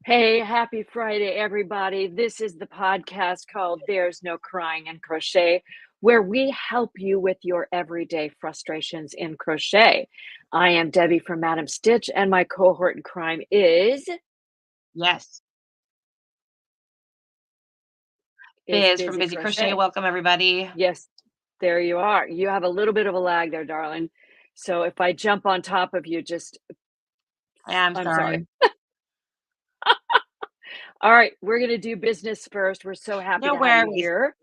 Hey, happy Friday, everybody. This is the podcast called There's No Crying in Crochet, where we help you with your everyday frustrations in crochet. I am Debbie from Madam Stitch, and my cohort in crime Yes. is Biz from Busy Busy Crochet. Crochet. Welcome, everybody. Yes, there you are. You have a little bit of a lag there, darling. So if I jump on top of you, I'm I'm sorry. sorry. All right, we're going to do business first. We're so happy No to have you worries. here.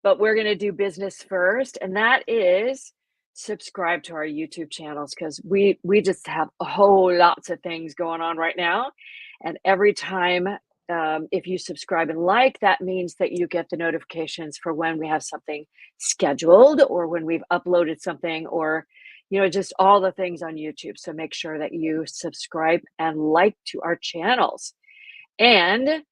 But we're going to do business first, and that is subscribe to our YouTube channels because we just have a whole lots of things going on right now. And every time, if you subscribe and like, that means that you get the notifications for when we have something scheduled or when we've uploaded something or just all the things on YouTube. So make sure that you subscribe and like to our channels. And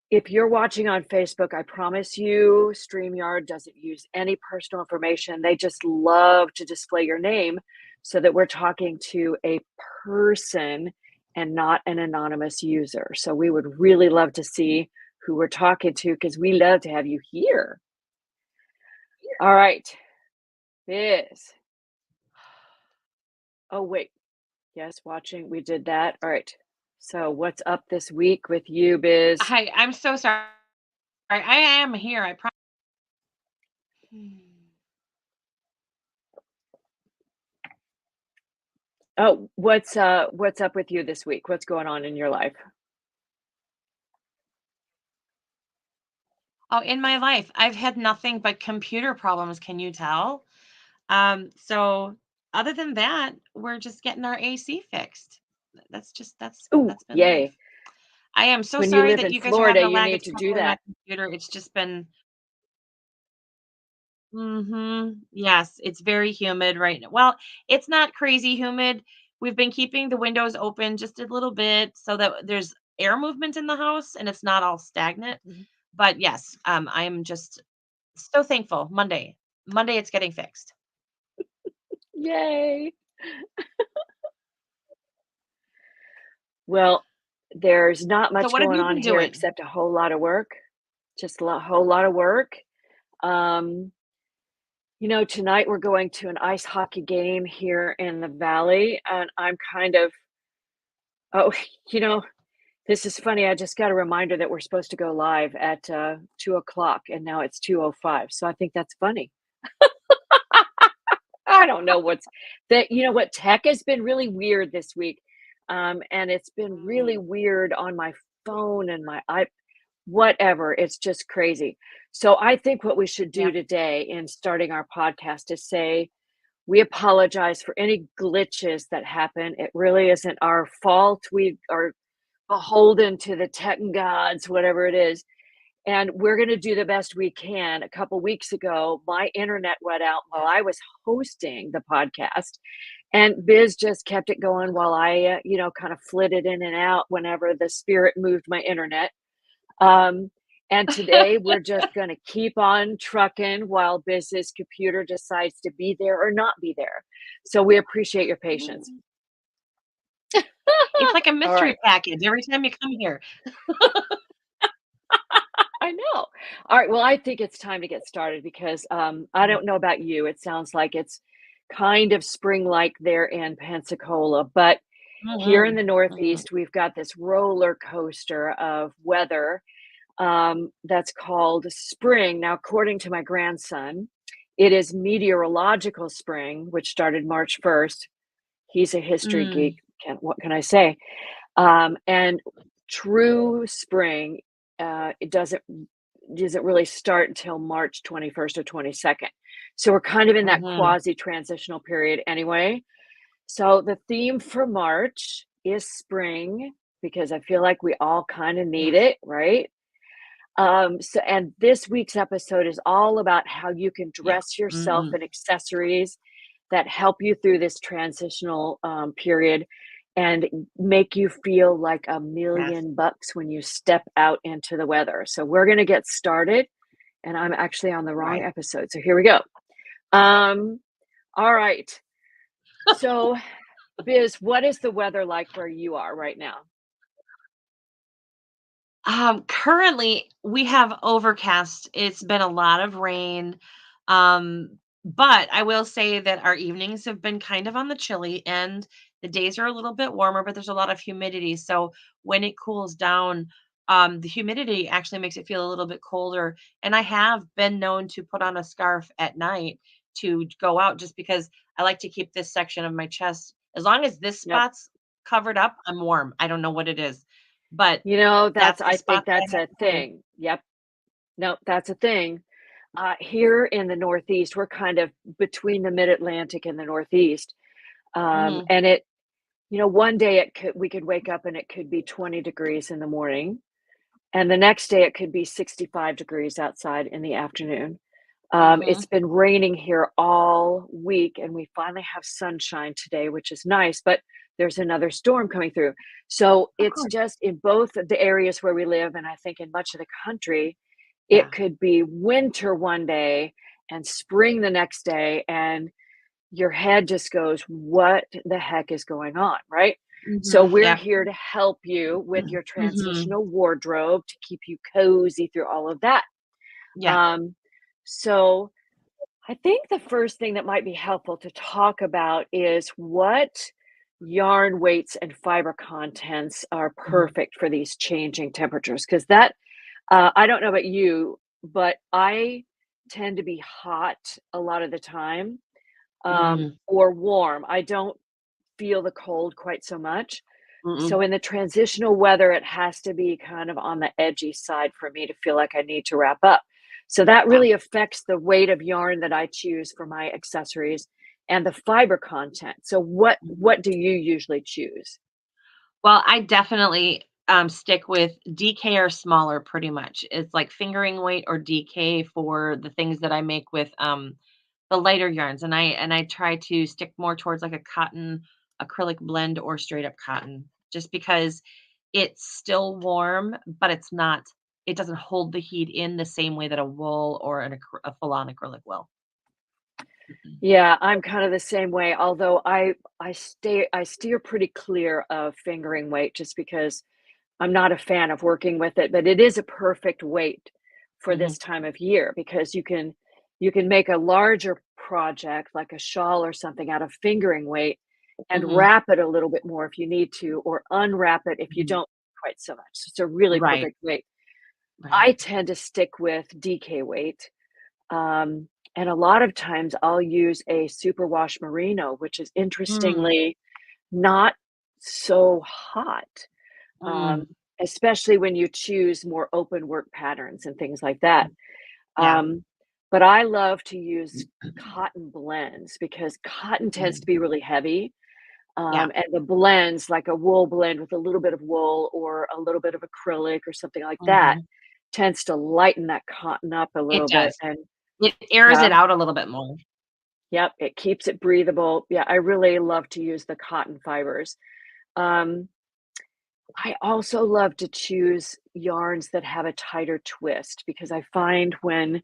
if you're watching on Facebook, I promise you, StreamYard doesn't use any personal information. They just love to display your name so that we're talking to a person and not an anonymous user. So we would really love to see who we're talking to because we love to have you here. All right, Biz. Oh, wait. Yes, watching. We did that. All right. So what's up this week with you, Biz? Hi, I'm so sorry. I am here. I promise. Oh, what's up with you this week? What's going on in your life? Oh, in my life, I've had nothing but computer problems. Can you tell? So other than that, we're just getting our AC fixed. That's just Ooh, that's been life. yay. I am so When you sorry live that in you guys are having Florida, a you lag of need to trouble do in my that. computer. It's just been yes, it's very humid right now. Well, it's not crazy humid. We've been keeping the windows open just a little bit so that there's air movement in the house and it's not all stagnant. Mhm. But yes, I'm just so thankful. Monday, it's getting fixed. Yay. Well, there's not So, much what have going you on been here doing? except a whole lot of work. Just a whole lot of work. Um, tonight we're going to an ice hockey game here in the valley, and I'm kind of, oh, you know, this is funny. I just got a reminder that we're supposed to go live at 2 o'clock, and now it's 2:05. So I think that's funny. I don't know what's that. You know what? Tech has been really weird this week. And it's been really Mm, weird on my phone and whatever. It's just crazy. So I think what we should yeah. do today in starting our podcast is say, we apologize for any glitches that happen. It really isn't our fault. We are beholden to the tech gods, whatever it is. And we're going to do the best we can. A couple weeks ago, my internet went out while I was hosting the podcast, and Biz just kept it going while I, kind of flitted in and out whenever the spirit moved my internet. Um, and today we're just going to keep on trucking while Biz's computer decides to be there or not be there. So we appreciate your patience. Mm. It's like a All right. mystery package every time you come here. I know. All right. Well, I think it's time to get started because I Mhm. don't know about you. It sounds like it's kind of spring like there in Pensacola, but here in Mhm. the Mhm. Northeast, we've got this roller coaster of weather that's called spring. Now, according to my grandson, it is meteorological spring, which started March 1st. He's a history geek. Mm. What can I say? And true spring, it doesn't really start until March 21st or 22nd. So we're kind of in that Mhm. quasi transitional period anyway. So the theme for March is spring because I feel like we all kind of need Yes. it, right? And this week's episode is all about how you can Yeah. dress yourself Mhm. in accessories that help you through this transitional period and make you feel like a Yes. million bucks when you step out into the weather. So we're going to get started, and I'm actually on the wrong Right. episode. So here we go. Um, all right. So, Biz, what is the weather like where you are right now? Currently, we have overcast. It's been a lot of rain. But I will say that our evenings have been kind of on the chilly end. The days are a little bit warmer, but there's a lot of humidity. So when it cools down, the humidity actually makes it feel a little bit colder. And I have been known to put on a scarf at night to go out just because I like to keep this section of my chest. As long as this Yep. spot's covered up, I'm warm. I don't know what it is, but That's that's the I think spot that I that's have a to hold. thing. Yep. No, that's a thing. Here in the Northeast, we're kind of between the Mid-Atlantic and the Northeast. Mhm, And one day we could wake up and it could be 20 degrees in the morning, and the next day it could be 65 degrees outside in the afternoon. It's mhm. been raining here all week, and we finally have sunshine today, which is nice, but there's another storm coming through. So Of it's course. just in both of the areas where we live, and I think in much of the country, it Yeah. could be winter one day and spring the next day, and your head just goes, "What the heck is going on?" Right? So Mhm, we're yep. here to help you with your Mhm. transitional wardrobe to keep you cozy through all of that. Yeah. Um, so I think the first thing that might be helpful to talk about is what yarn weights and fiber contents are Mhm, perfect for these changing temperatures. Because I don't know about you, but I tend to be hot a lot of the time, mm, or warm. I don't feel the cold quite so much. So mm-mm. in the transitional weather, it has to be kind of on the edgy side for me to feel like I need to wrap up. So that Yeah. really affects the weight of yarn that I choose for my accessories and the fiber content. So Mhm. what do you usually choose? Well, I definitely, stick with DK or smaller pretty much. It's like fingering weight or DK for the things that I make with, the lighter yarns, and I try to stick more towards, like, a cotton acrylic blend or straight up cotton, just because it's still warm, but it doesn't hold the heat in the same way that a wool or a full-on acrylic will. Mhm. Yeah, I'm kind of the same way, although I steer pretty clear of fingering weight just because I'm not a fan of working with it, but it is a perfect weight for Mhm. this time of year because you can make a larger project like a shawl or something out of fingering weight and Mhm. wrap it a little bit more if you need to, or unwrap it if you Mhm. don't quite so much. It's a really Right, perfect weight. right. I tend to stick with DK weight. And a lot of times I'll use a superwash merino, which is Mm, interestingly not so hot, um, mm, especially when you choose more open work patterns and things like that. yeah. Um, but I love to use cotton blends because cotton tends to Mm, be really heavy. yeah. And the blends, like a wool blend with a little bit of wool or a little bit of acrylic or something like that, Mhm. tends to lighten that cotton up a It little bit. does. And It airs yeah, it out a little bit more. yep, it keeps it breathable. Yeah, I really love to use the cotton fibers. Um, I also love to choose yarns that have a tighter twist because I find when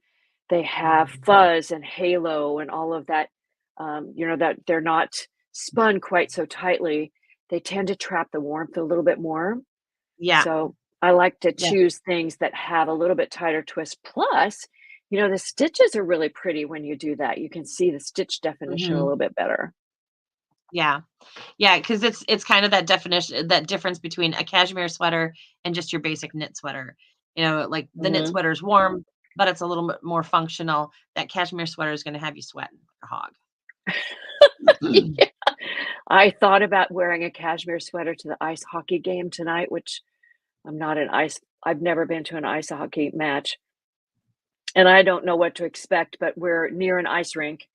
they have Mm. fuzz and halo and all of that, that they're not spun quite so tightly, they tend to trap the warmth a little bit more. Yeah, So I like to yeah. choose things that have a little bit tighter twist. Plus, the stitches are really pretty when you do that. You can see the stitch definition a Mhm. little bit better. Yeah. Yeah, because it's kind of that difference between a cashmere sweater and just your basic knit sweater. Like, the knit Mhm. sweater is warm, but it's a little bit more functional. That cashmere sweater is gonna have you sweating like a hog. Yeah. I thought about wearing a cashmere sweater to the ice hockey game tonight, which I've never been to an ice hockey match, and I don't know what to expect, but we're near an ice rink.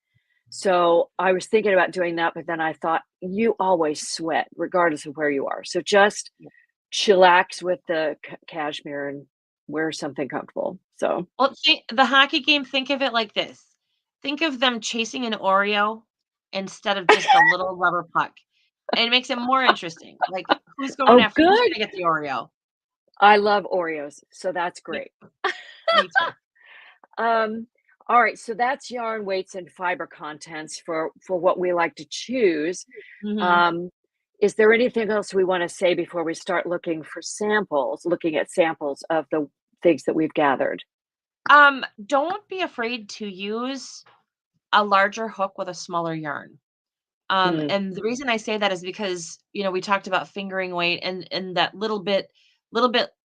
So I was thinking about doing that, but then I thought you always sweat regardless of where you are. So just chillax with the cashmere and wear something comfortable. So, Well, see, the hockey game, think of it like this. Think of them chasing an Oreo instead of just a little rubber puck. And it makes it more interesting. Like, oh, who's good. gonna get the Oreo? I love Oreos, so that's Yep, great. me too. Um, all right, so that's yarn weights and fiber contents for what we like to choose. Mhm. Um, Is there anything else we wanna say before we start looking at samples of the things that we've gathered? Don't be afraid to use a larger hook with a smaller yarn. Mm, And the reason I say that is because, we talked about fingering weight and that little bit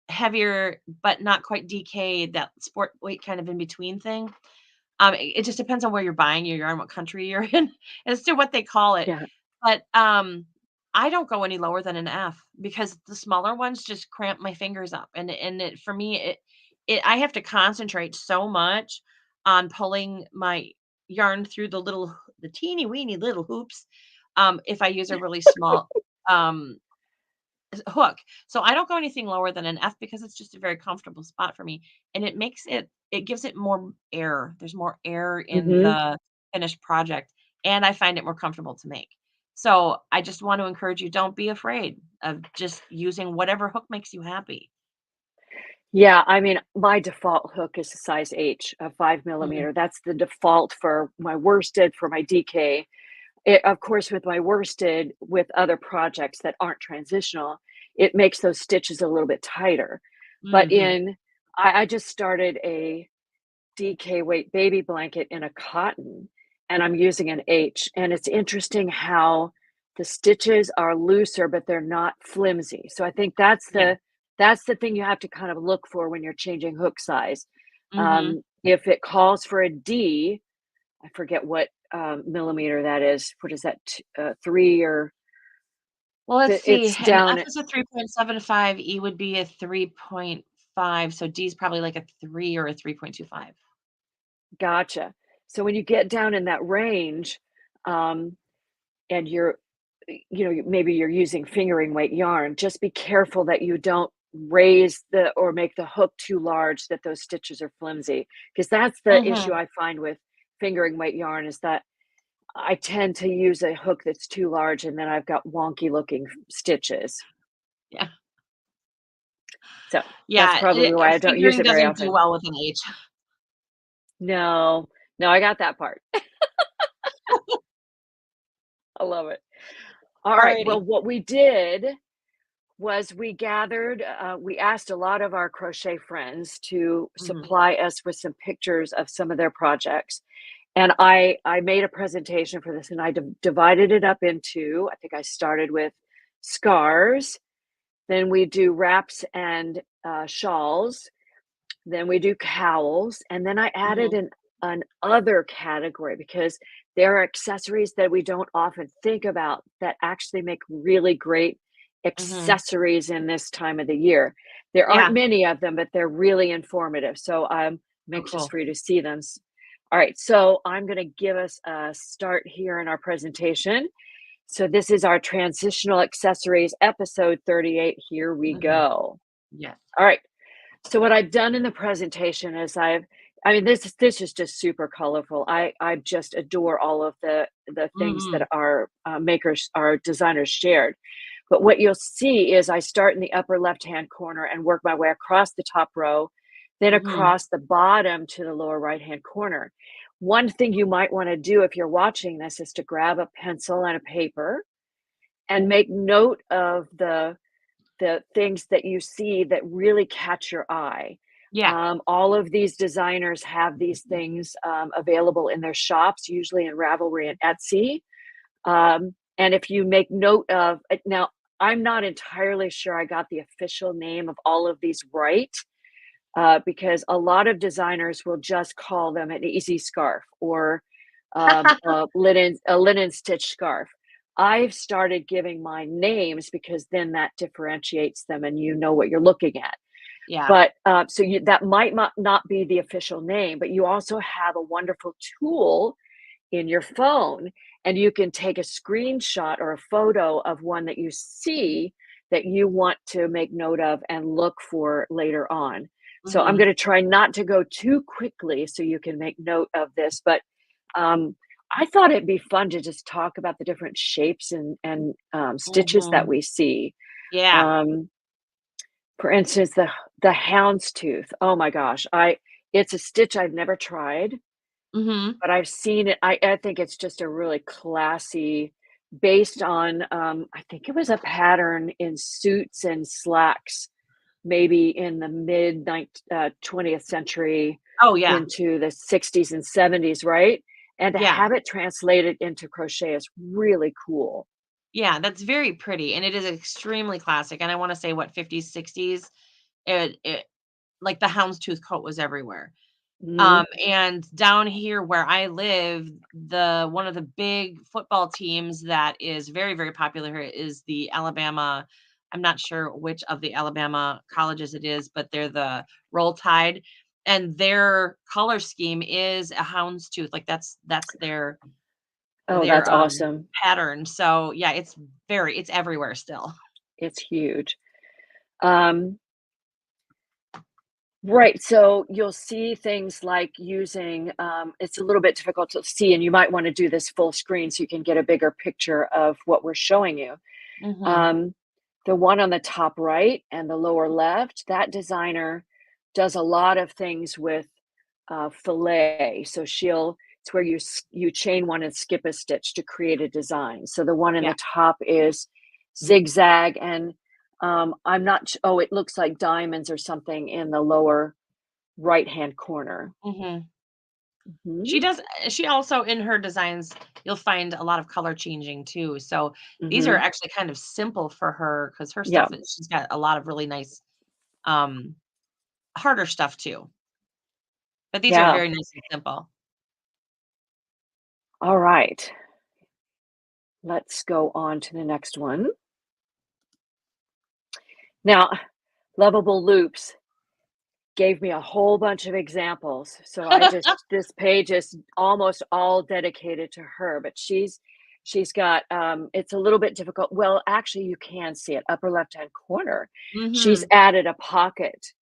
heavier, but not quite DK, that sport weight kind of in between thing. It just depends on where you're buying your yarn, what country you're in, as to what they call it. yeah. But I don't go any lower than an F because the smaller ones just cramp my fingers up, and it for me it I have to concentrate so much on pulling my yarn through the teeny weeny little hoops, if I use a really small um hook. So I don't go anything lower than an F because it's just a very comfortable spot for me, and it gives it more air. There's more air in Mhm. the finished project, and I find it more comfortable to make. So I just want to encourage you, don't be afraid of just using whatever hook makes you happy. Yeah, I mean, my default hook is a size H, a 5 Mhm, millimeter. That's the default for my worsted, for my DK. Of course, with my worsted, with other projects that aren't transitional, it makes those stitches a little bit tighter. But mhm. I just started a DK weight baby blanket in a cotton, and I'm using an H. And it's interesting how the stitches are looser, but they're not flimsy. So I think Yeah. that's the thing you have to kind of look for when you're changing hook size. Mhm. If it calls for a D, I forget what millimeter that is. What is that? 3 or Well, let's see. it's An down F at is a 3.75, E would be a 3.5, so D is probably like a 3 or a 3.25. gotcha. So when you get down in that range, um, and maybe you're using fingering weight yarn, just be careful that you don't raise the or make the hook too large that those stitches are flimsy. Because that's the issue Mhm. I find with fingering weight yarn is that I tend to use a hook that's too large and then I've got wonky looking stitches. Yeah. So that's Yeah, probably why I don't use fingering it very doesn't do often. well with an H. No, no, I got that part. I love it. All right. Well, Alrighty. what we did was we asked a lot of our crochet friends to Mhm, supply us with some pictures of some of their projects. And I made a presentation for this and I divided it up into, I think I started with scarves, then we do wraps and shawls, then we do cowls, and then I added mhm, an other category because there are accessories that we don't often think about that actually make really great mhm. accessories in this time of the year. There aren't Yeah. many of them, but they're really informative. So I'm Oh, anxious cool. for you to see them. All right, so I'm going to give us a start here in our presentation. So this is our transitional accessories episode 38. Here we Mhm. go. Yes. All right. So what I've done in the presentation is I mean, this is just super colorful. I just adore all of the things that Mhm, our designers shared. But what you'll see is I start in the upper left-hand corner and work my way across the top row, then mhm. across the bottom to the lower right-hand corner. One thing you might want to do if you're watching this is to grab a pencil and a paper and make note of the things that you see that really catch your eye. Yeah. All of these designers have these things available in their shops, usually in Ravelry and Etsy. And if you make note of now, I'm not entirely sure I got the official name of all of these right, because a lot of designers will just call them an easy scarf or a linen stitch scarf. I've started giving mine names because then that differentiates them and you know what you're looking at. Yeah. But that might not be the official name, but you also have a wonderful tool in your phone and you can take a screenshot or a photo of one that you see that you want to make note of and look for later on. So I'm Mhm, going to try not to go too quickly so you can make note of this, but um, I thought it'd be fun to just talk about the different shapes and stitches that mhm. we see. Yeah. Um, for instance, the houndstooth. Oh my gosh, I it's a stitch I've never tried, Mhm. but I've seen it. I think it's just a really classy, based on, I think it was a pattern in suits and slacks, maybe in the mid 20th century Oh, yeah. into the 60s and 70s, right? And to Yeah. have it translated into crochet is really cool. Yeah, that's very pretty, and it is extremely classic, and I wanna say, what, 50s, 60s? It like, the houndstooth coat was everywhere. Mhm. And down here where I live, the one of the big football teams that is very, very popular here is the Alabama. I'm not sure which of the Alabama colleges it is, but they're the Roll Tide, and their color scheme is a houndstooth, like, that's Oh, their, that's awesome. pattern, so, yeah, it's everywhere still. It's huge. Um, right, so you'll see things like using, it's a little bit difficult to see, and you might wanna do this full screen so you can get a bigger picture of what we're showing you. Mhm. Um, the one on the top right and the lower left, that designer does a lot of things with fillet. So it's where you chain one and skip a stitch to create a design. So the one in Yeah. the top is zigzag, and I'm not. Oh, it looks like diamonds or something in the lower right hand corner. Mhm. Hmm. She also in her designs, you'll find a lot of color changing too, so these are Hmm. actually kind of simple for her because her Yeah. stuff is she's got a lot of really nice, um, harder stuff too, but these are Yeah. very nice and simple. All right. Let's go on to the next one. Now, lovable loops gave me a whole bunch of examples. So this page is almost all dedicated to her, but she's got it's a little bit difficult. Well, actually you can see it upper left-hand corner. She's Mhm. added a pocket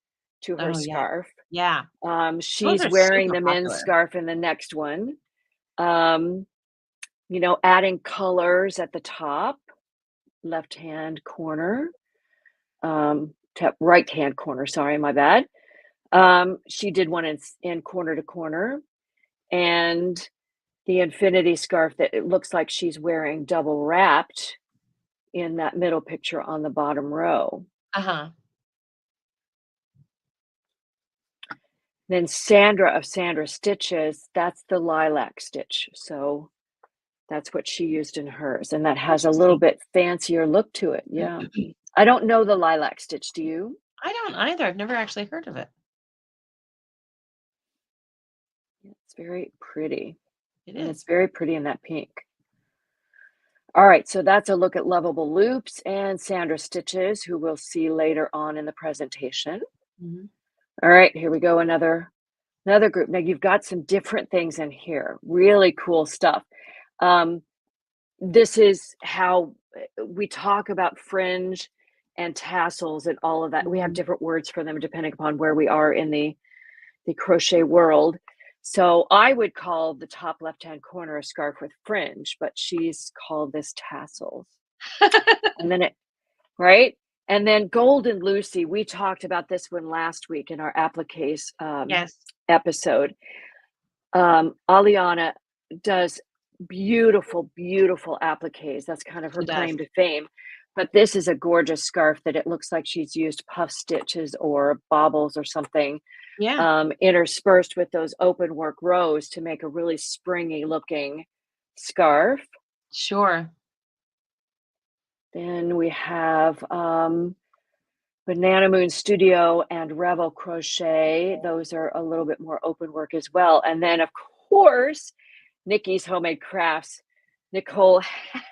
to her Oh, yeah. scarf. Yeah. Those She's are wearing super the men's popular. scarf in the next one. Um, adding colors at the top, left-hand corner, right-hand corner, sorry, my bad. She did one in corner to corner, and the infinity scarf that it looks like she's wearing double wrapped in that middle picture on the bottom row. Uh-huh. Then Sandra of Sandra Stitches, that's the lilac stitch. So that's what she used in hers. And that has a little Interesting. bit fancier look to it. Yeah. I don't know the lilac stitch. Do you? I don't either, I've never actually heard of it. Yeah, it's very pretty. It And it's is. very pretty in that pink. All right, so that's a look at lovable loops and Sandra stitches, who we'll see later on in the presentation. Mhm. All right, here we go. Another group. Now you've got some different things in here. Really cool stuff. Um, this is how we talk about fringe and tassels and all of that. We have Mhm. different words for them depending upon where we are in the crochet world. So I would call the top left-hand corner a scarf with fringe, but she's called this tassels. And then it right? And then Golden Lucy, we talked about this one last week in our appliques Yes, episode. Aliana does beautiful, beautiful appliques. That's kind of her she does. claim to fame. But this is a gorgeous scarf that it looks like she's used puff stitches or baubles or something Yeah, interspersed with those open work rows to make a really springy looking scarf. sure. Then we have Banana Moon Studio and Revel Crochet. Those are a little bit more open work as well. And then, of course, Nikki's Homemade Crafts. Nicole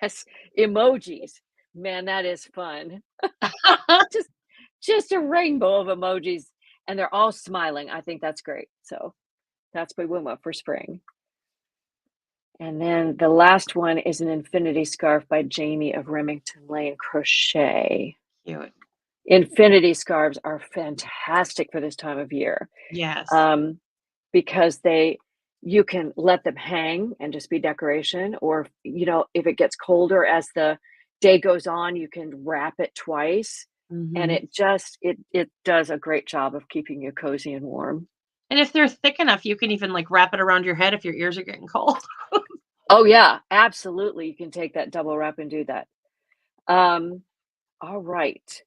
has emojis. Man, that is fun. Just just a rainbow of emojis, and they're all smiling. I think that's great. So that's what we went for spring. And then the last one is an infinity scarf by Jamie of Remington Lane Crochet. Cute. Infinity scarves are fantastic for this time of year, Yes. um, because you can let them hang and just be decoration, or if it gets colder as the day goes on, you can wrap it twice, and Mhm. it does a great job of keeping you cozy and warm. And if they're thick enough, you can even, like, wrap it around your head if your ears are getting cold. Oh, yeah, absolutely, you can take that double wrap and do that. Um, all right.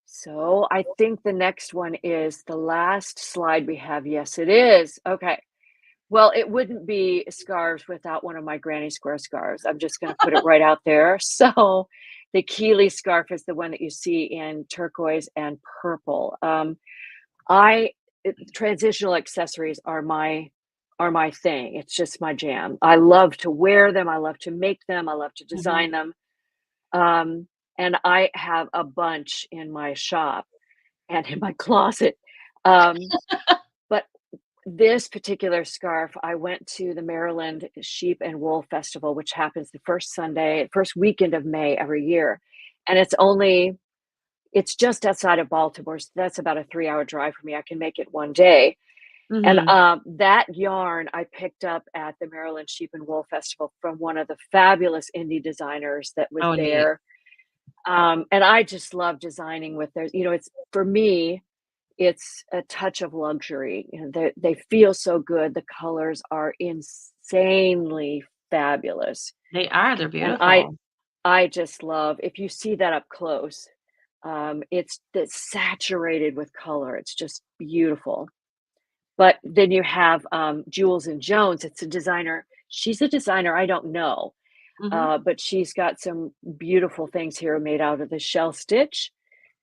So I think the next one is the last slide we have. Yes, it is. Okay. Well, it wouldn't be scarves without one of my granny square scarves. I'm just going to put it right out there. So the Keeley scarf is the one that you see in turquoise and purple. I transitional accessories are my thing. It's just my jam. I love to wear them. I love to make them. I love to design Mhm. them. Um, and I have a bunch in my shop and in my closet. Um, but this particular scarf, I went to the Maryland Sheep and Wool Festival, which happens the first weekend of May every year. And it's just outside of Baltimore. So that's about a 3 hour drive for me. I can make it one day. And Mhm. that yarn I picked up at the Maryland Sheep and Wool Festival from one of the fabulous indie designers that was Oh, neat. there. And I just love designing with their, it's for me, it's a touch of luxury. They feel so good. The colors are insanely fabulous. They are, they're And I beautiful. I just love if you see that up close, it's saturated with color. It's just beautiful. But then you have Jules and Jones. It's a designer. She's a designer I don't know, Mhm. but she's got some beautiful things here made out of the shell stitch.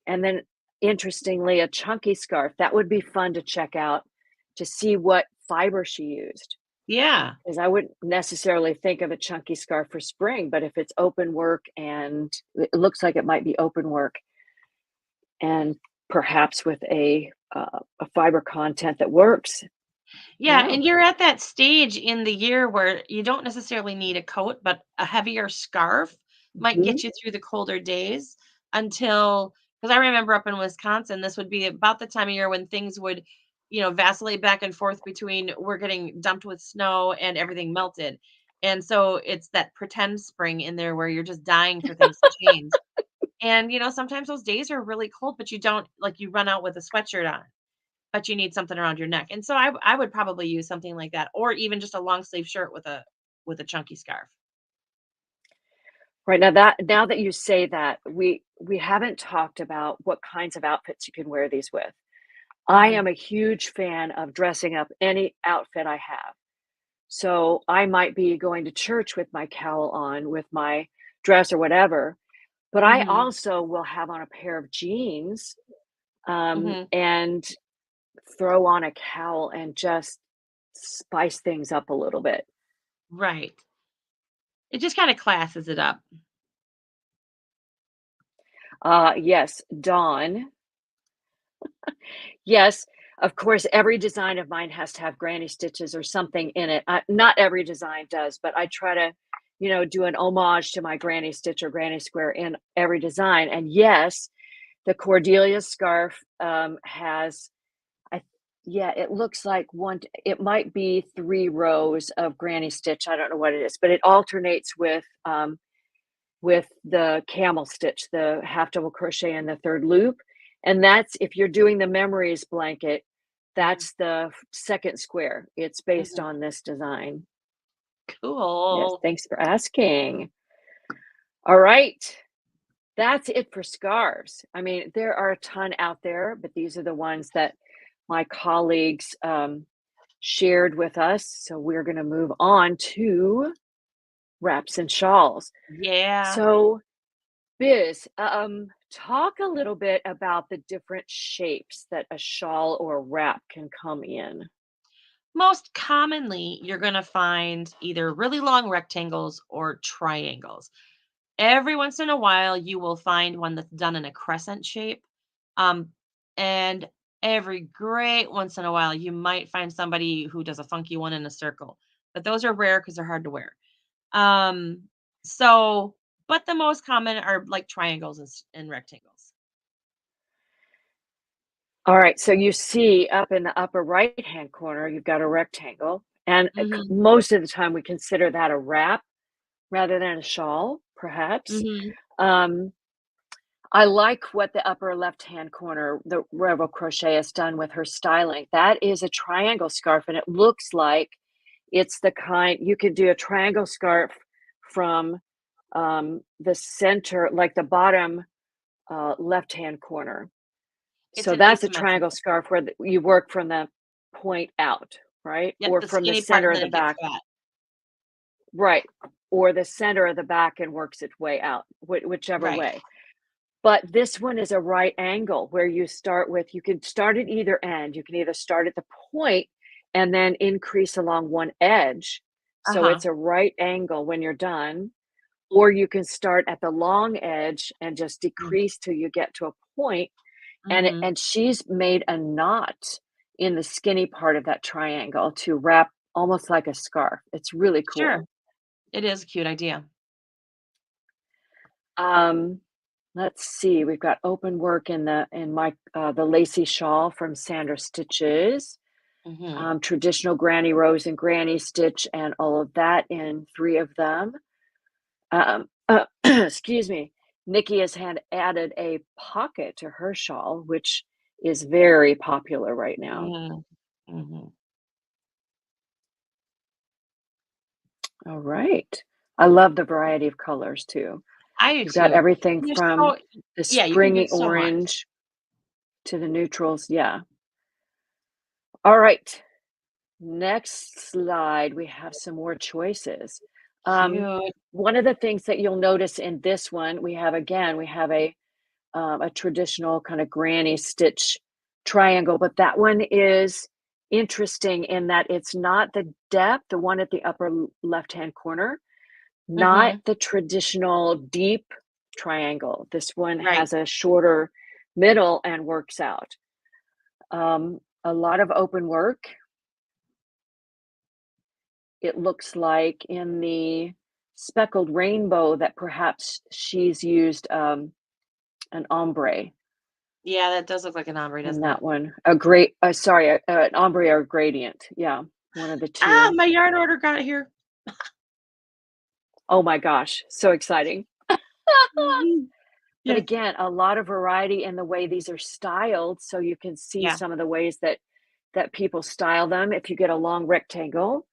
And then, interestingly, a chunky scarf. That would be fun to check out to see what fiber she used. Yeah. Because I wouldn't necessarily think of a chunky scarf for spring, but if it's open work and it looks like it might be open work and perhaps with a fiber content that works. Yeah, Yeah. and you're at that stage in the year where you don't necessarily need a coat, but a heavier scarf might Mhm. get you through the colder days until, because I remember up in Wisconsin, this would be about the time of year when things would, vacillate back and forth between we're getting dumped with snow and everything melted. And so it's that pretend spring in there where you're just dying for things to change. And sometimes those days are really cold, but you don't like you run out with a sweatshirt on, but you need something around your neck. And so I would probably use something like that, or even just a long sleeve shirt with a chunky scarf. Right, now that you say that, we haven't talked about what kinds of outfits you can wear these with. I Mhm. am a huge fan of dressing up any outfit I have. So, I might be going to church with my cowl on, with my dress or whatever, but I Mhm. also will have on a pair of jeans, Mhm. and throw on a cowl and just spice things up a little bit. Right. It just kind of classes it up. Yes, Dawn. Yes, of course, every design of mine has to have granny stitches or something in it. Not every design does, but I try to, do an homage to my granny stitch or granny square in every design. And yes, the Cordelia scarf has, I, yeah, it looks like it might be 3 rows of granny stitch. I don't know what it is, but it alternates with the camel stitch, the half double crochet in the third loop. And that's if you're doing the memories blanket, Mhm. that's the second square. It's based Mhm. on this design. Yes, Cool. thanks for asking. All right. That's it for scarves. I mean, there are a ton out there, but these are the ones that my colleagues shared with us. So we're going to move on to wraps and shawls. Yeah. So Biz, talk a little bit about the different shapes that a shawl or wrap can come in. Most commonly, you're going to find either really long rectangles or triangles. Every once in a while, you will find one that's done in a crescent shape. Um, and every great once in a while, you might find somebody who does a funky one in a circle. But those are rare because they're hard to wear. Um, so, but the most common are like triangles and rectangles. All right, so you see up in the upper right-hand corner, you've got a rectangle, and Hmm. most of the time we consider that a wrap rather than a shawl, perhaps. Hmm. Um, I like what the upper left-hand corner, the Rebel Crochet has done with her styling. That is a triangle scarf, and it looks like It's the kind you could do a triangle scarf from, the center, like the bottom, left-hand corner. It's So an that's a triangle asymmetrical. scarf where you work from the point out, right? Yep, Or the from the skinny part center and of then the it gets back. fat. Right. Or the center of the back and works its way out, whichever Right. way. But this one is a right angle where you can start at either end. You can either start at the point and then increase along one edge. So Uh-huh. it's a right angle when you're done, or you can start at the long edge and just Mm, decrease till you get to a point, mhm. and she's made a knot in the skinny part of that triangle to wrap almost like a scarf. It's really Sure. cool. It is a cute idea. Um, let's see, we've got open work in my the lacy shawl from Sandra Stitches, Mhm. traditional granny rose and granny stitch, and all of that in 3 of them. Excuse me. Nikki has had added a pocket to her shawl, which is very popular right now. Mm. Mhm. All right. I love the variety of colors too. I do You've got too. everything And there's from so the yeah, you can do springy so much. orange to the neutrals. Yeah. All right. Next slide, we have some more choices. Um, Cute. one of the things that you'll notice in this one, we have a traditional kind of granny stitch triangle, but that one is interesting in that it's not the depth, the one at the upper left-hand corner, not Mhm. the traditional deep triangle. This one Right. has a shorter middle and works out. A lot of open work. It looks like in the speckled rainbow that perhaps she's used an ombre Yeah, that does look like an ombre, in doesn't that it? one. A great, sorry, an ombre or a gradient. Yeah, one of the Ah, two. my yarn order got here. Oh my gosh, so exciting. Mhm. But Yes. again, a lot of variety in the way these are styled, so you can see Yeah. some of the ways that people style them. If you get a long rectangle,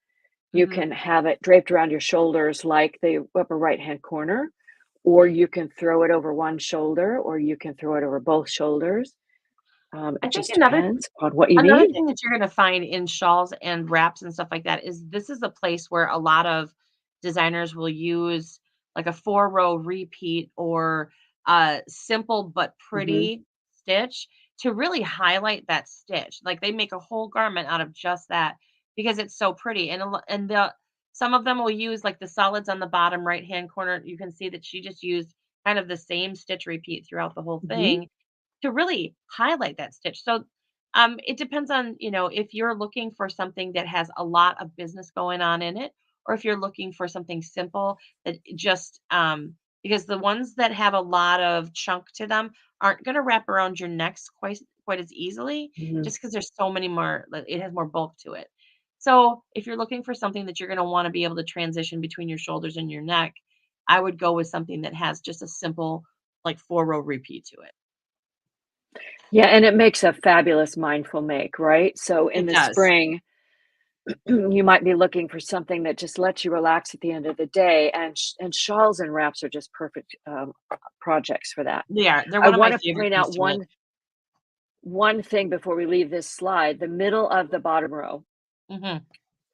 you Mhm. can have it draped around your shoulders like the upper right-hand corner, or you can throw it over one shoulder, or you can throw it over both shoulders. I It think just depends on what you another need. thing that you're gonna find in shawls and wraps and stuff like that is this is a place where a lot of designers will use like a 4-row repeat or a simple but Mhm, pretty stitch to really highlight that stitch. Like they make a whole garment out of just that because it's so pretty. And the some of them will use like the solids on the bottom right hand corner. You can see that she just used kind of the same stitch repeat throughout the whole mhm, thing to really highlight that stitch. So it depends on, if you're looking for something that has a lot of business going on in it, or if you're looking for something simple that just because the ones that have a lot of chunk to them aren't going to wrap around your necks quite as easily, mhm. just because there's so many more. Like, it has more bulk to it. So if you're looking for something that you're going to want to be able to transition between your shoulders and your neck, I would go with something that has just a simple like 4-row repeat to it. Yeah, and it makes a fabulous mindful make, right? So in It the does. spring, you might be looking for something that just lets you relax at the end of the day, and shawls and wraps are just perfect, projects for that. They're I one of my wanna favorite point things out to make. one thing before we leave this slide, the middle of the bottom row, Mhm,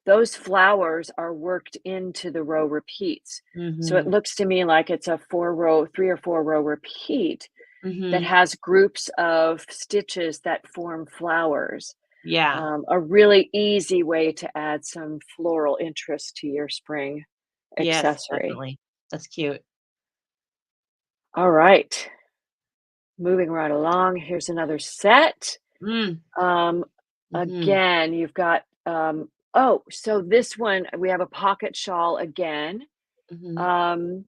those flowers are worked into the row repeats. So it mhm, looks to me like it's a 3 or 4 row repeat that mhm. has groups of stitches that form flowers. Yeah. A really easy way to add some floral interest to your spring Yes, accessory. definitely. That's cute. All right, moving right along. Here's another set. Mm, Um, mhm, again, you've got, oh, so this one, we have a pocket shawl again. mhm. Um,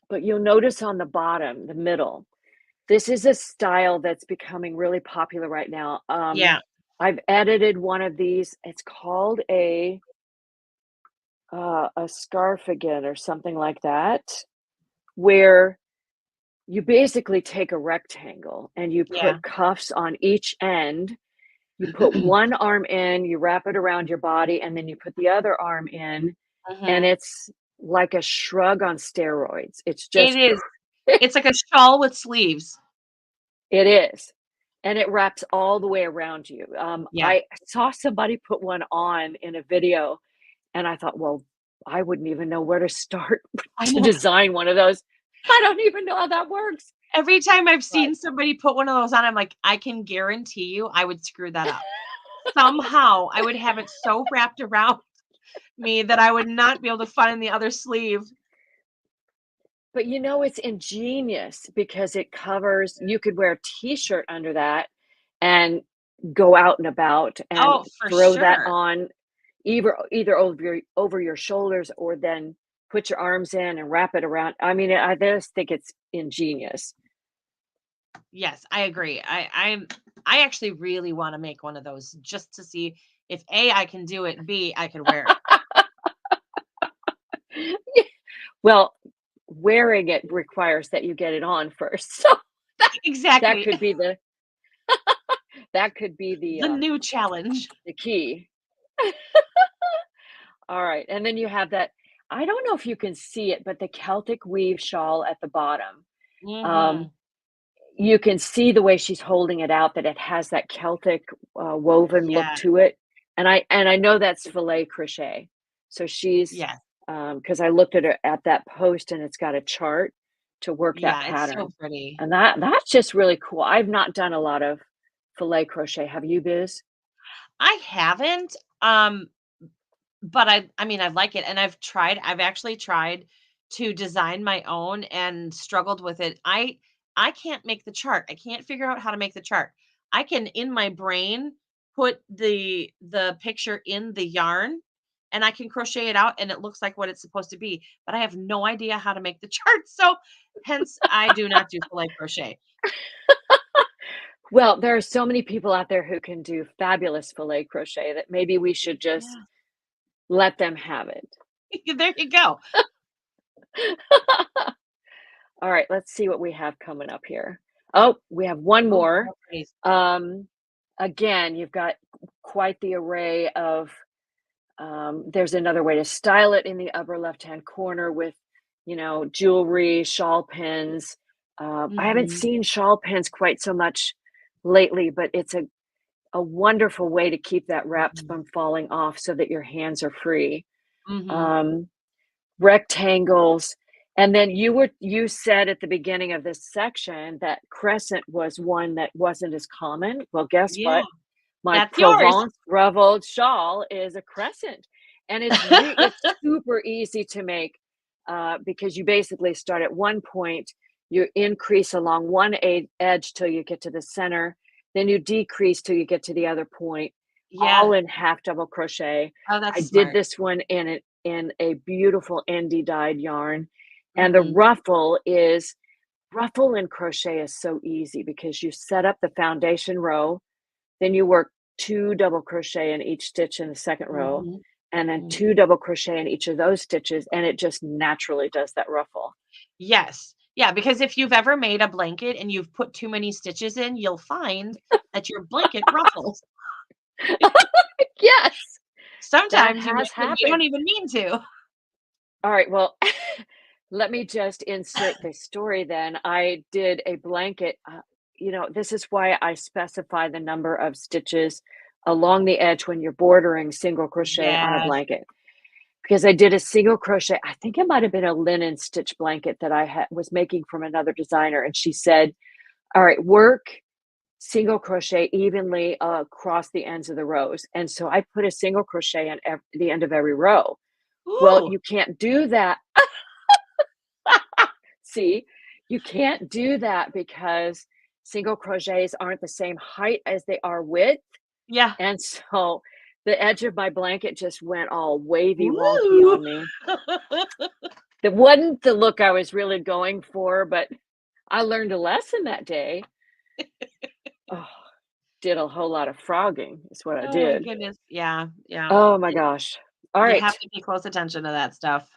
but you'll notice on the bottom, the middle, this is a style that's becoming really popular right now. Yeah, I've edited one of these. It's called a scarf again or something like that, where you basically take a rectangle and you yeah. put cuffs on each end, You put one arm in, you wrap it around your body, and then you put the other arm in, and Mhm. it's like a shrug on steroids. It's It just is. It's like a shawl with sleeves. it is, and it wraps all the way around you. Yeah. I saw somebody put one on in a video, and I thought, "Well, I wouldn't even know where to start I to know. design one of those. I don't even know how that works." Every time I've But seen somebody put one of those on, I'm like, "I can guarantee you I would screw that up." Somehow, I would have it so wrapped around me that I would not be able to find the other sleeve. But, it's ingenious because it covers you could wear a T-shirt under that and go out and about and Oh, for throw that sure. on either over your shoulders or then put your arms in and wrap it around. I mean, I just think it's ingenious. Yes, I agree. I actually really wanna make one of those just to see if A, I can do it, B, I could wear it. Well, wearing it requires that you get it on first, so that that Exactly. could be the that could be the, The new challenge. the key. Alright, and then you have that I don't know if you can see it, but the Celtic weave shawl at the bottom, um, Mhm. you can see the way she's holding it out that it has that Celtic, woven look Yeah, to it, and I know that's filet crochet. So she's yeah, because I looked at that post and it's got a chart to work that yeah, it's so pattern, pretty. and that's just really cool. I've not done a lot of filet crochet. Have you, Biz? I haven't, but I mean, I like it, and I've actually tried to design my own and struggled with it. I can't make the chart. I can't figure out how to make the chart. I can in my brain put the picture in the yarn and I can crochet it out and it looks like what it's supposed to be, but I have no idea how to make the chart. So hence I do not do filet crochet. Well, there are so many people out there who can do fabulous filet crochet that maybe we should just Yeah. let them have it. There you go. All right, let's see what we have coming up here. Oh, we have one Oh, more. more pretty. Um, Again, you've got quite the array of there's another way to style it in the upper left-hand corner with, jewelry, shawl pins. I haven't Mhm. seen shawl pins quite so much lately, but it's a wonderful way to keep that wrap Mhm. from falling off so that your hands are free. Mhm. Um, Rectangles, and then you said at the beginning of this section that crescent was one that wasn't as common. Well, guess Yeah, what? My that's yours. Provence Revolt shawl is a crescent, and it's super easy to make, because you basically start at one point, you increase along one edge till you get to the center, then you decrease till you get to the other point, all Yeah. in half double crochet. Oh, that's I did smart. this one in a beautiful indie dyed yarn, and the Mhm. ruffle and crochet is so easy because you set up the foundation row, then you work 2 double crochet in each stitch in the second row, Mhm. and then Mhm. 2 double crochet in each of those stitches, and it just naturally does that ruffle. Yes. Yeah, because if you've ever made a blanket and you've put too many stitches in, you'll find that your blanket ruffles. Yes, that Sometimes you has make it and you don't happened. even mean to. Alright, well, let me just insert this story then. I did a blanket, this is why I specify the number of stitches along the edge when you're bordering single crochet on a Yes. blanket. Because I did a single crochet, I think it might have been a linen stitch blanket that I was making from another designer, and she said, "All right, work single crochet evenly across the ends of the rows." And so I put a single crochet in the end of every row. Well, Ooh. you can't do that. See, you can't do that because single crochets aren't the same height as they are width. Yeah. And so the edge of my blanket just went all wavy wonky Ooh. on me. That wasn't the look I was really going for, but I learned a lesson that day. Oh, did a whole lot of frogging is what I Oh my did. goodness. Yeah, yeah. Oh my gosh. All You have right. to pay close attention to that stuff.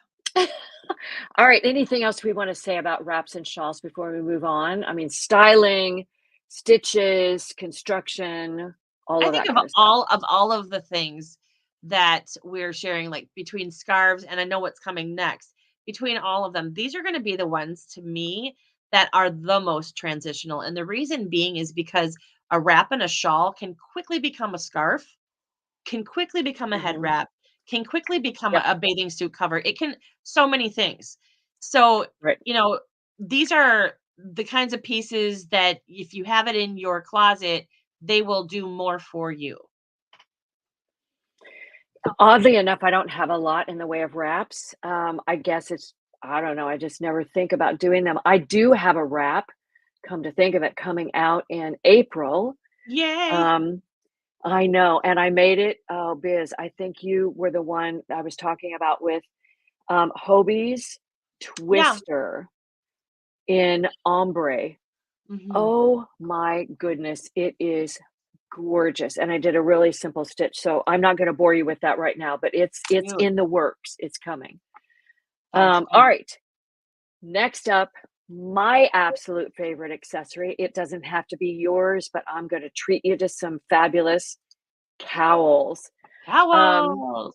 All right. Anything else we want to say about wraps and shawls before we move on? I mean, styling, stitches, construction, all I of think that kind of stuff. of all of the things that we're sharing, like between scarves and I know what's coming next, between all of them, these are going to be the ones to me that are the most transitional. And the reason being is because a wrap and a shawl can quickly become a scarf, can quickly become a head Mhm. wrap, can quickly become Yep, a bathing suit cover. It can so many things. So, right. you know, these are the kinds of pieces that if you have it in your closet, they will do more for you. Oddly enough, I don't have a lot in the way of wraps. I guess it's I don't know, I just never think about doing them. I do have a wrap, come to think of it, coming out in April. Yay. Um, I know, and I made it oh, Biz, I think you were the one I was talking about with, Hobie's Yeah. Twister in ombre. Mhm. Oh my goodness, it is gorgeous, and I did a really simple stitch, so I'm not gonna bore you with that right now, but it's Cute. in the works, it's coming. That's All fun. right, next up, my absolute favorite accessory. It doesn't have to be yours, but I'm gonna treat you to some fabulous cowls. Um, Cowls.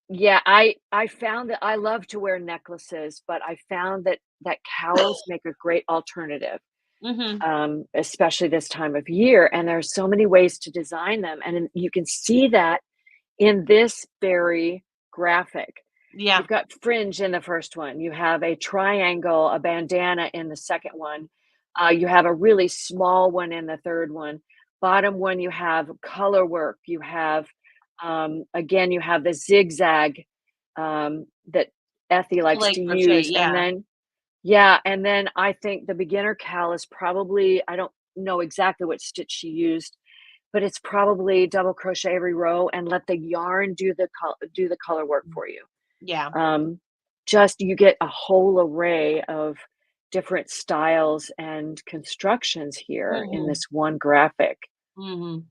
yeah, I found that I love to wear necklaces, but I found that cowls make a great alternative. Mhm. Especially this time of year. And there's so many ways to design them. And you can see that in this very graphic. Yeah. You've got fringe in the first one. You have a triangle, a bandana in the second one. You have a really small one in the third one. Bottom one, you have color work. You have, again, you have the zigzag that Effie To likes like to crochet, use. And yeah. then yeah, and then I think the beginner cowl is probably I don't know exactly what stitch she used, but it's probably double crochet every row and let the yarn do the color work Mm. for you. Yeah. Um, just you get a whole array of different styles and constructions here in Mhm. this one graphic. Mhm.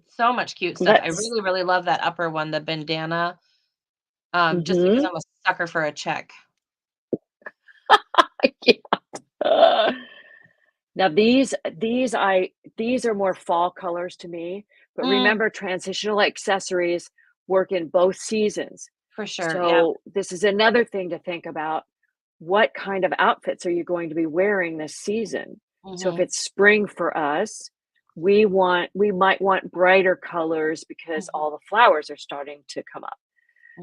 So much cute stuff. I Let's really, really love that upper one, the bandana, just because mhm. I'm a sucker for a check. Yeah. Now these are more fall colors to me, but Mm, remember transitional accessories work in both seasons. for sure, yep. So this is another thing to think about. What kind of outfits are you going to be wearing this season? So if Mhm. it's spring for us, we might want brighter colors because Mhm. all the flowers are starting to come up.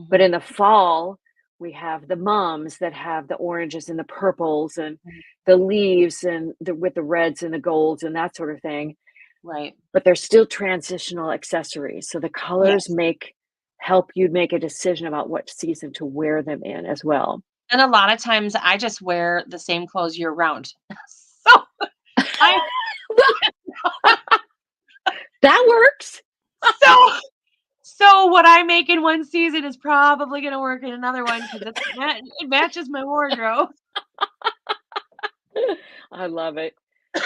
But Mhm. in the fall, we have the mums that have the oranges and the purples and Mhm. the leaves and with the reds and the golds and that sort of thing. Right. But they're still transitional accessories. So the colors Yes. make help you make a decision about what season to wear them in as well. And a lot of times I just wear the same clothes year round. So I That works. so so what I make in one season is probably gonna work in another one because it matches my wardrobe. I love it.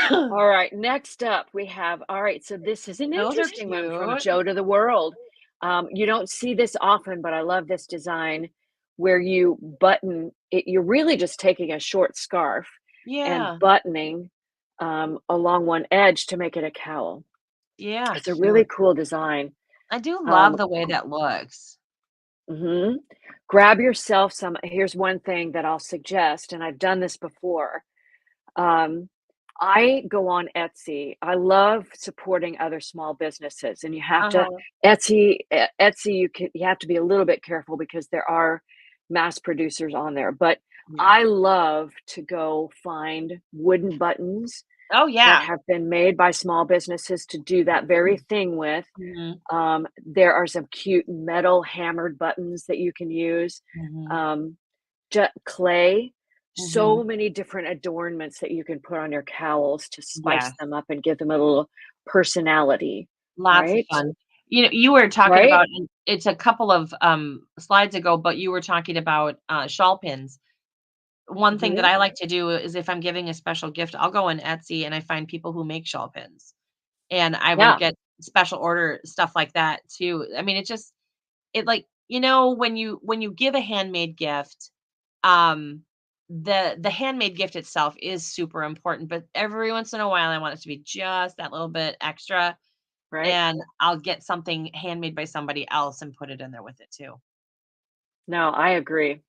All right, next up we have all right, so this is an Those are interesting one from cute. Joe to the World. You don't see this often, but I love this design where you button it. You're really just taking a short scarf and Yeah. buttoning along one edge to make it a cowl. Yeah, It's a really cute. cool design. I do love Um, the way that looks. mhm. Grab yourself some. Here's one thing that I'll suggest, and I've done this before. Um, I go on Etsy. I love supporting other small businesses, and you have to Uh-huh. Etsy. You have to be a little bit careful because there are mass producers on there. But Yeah. I love to go find wooden buttons Oh, that yeah. have been made by small businesses to do that very thing with. Mhm. There are some cute metal hammered buttons that you can use. Mhm. Um, clay, so Mhm. many different adornments that you can put on your cowls to spice Yes. them up and give them a little personality, Lots of right? fun. You were talking Right? about and it's a couple of, slides ago, but you were talking about, shawl pins. One thing that Mhm. I like to do is if I'm giving a special gift, I'll go on Etsy and I find people who make shawl pins, and I will Yeah. get special order stuff like that too. I mean, it just it like, when you give a handmade gift, um the handmade gift itself is super important, but every once in a while, I want it to be just that little bit extra, right? and I'll get something handmade by somebody else and put it in there with it too. No, I agree.